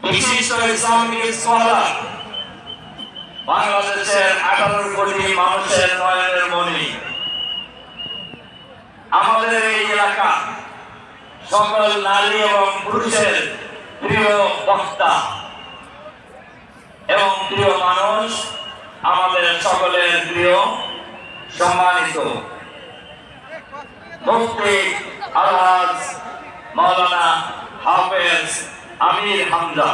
বিশিষ্ট Islamic scholar, বাংলাদেশের 18 কোটি মানুষের নয়নের মণি, আমাদের এই এলাকা সকল নারী এবং পুরুষের প্রিয় বক্তা এবং প্রিয় মানুষ, আমাদের সকলের প্রিয় সম্মানিত মুফতি আলহাজ মাওলানা হাফেজ আমির হামজা।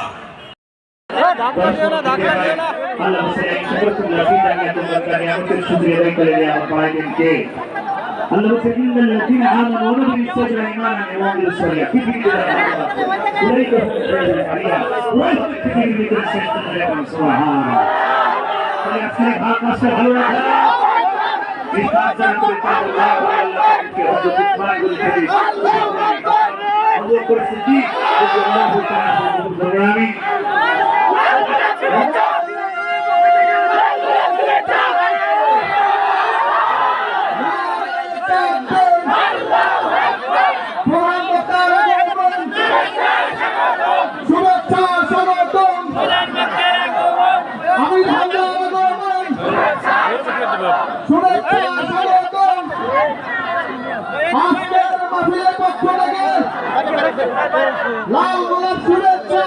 লাল গোলাপ শুভেচ্ছা।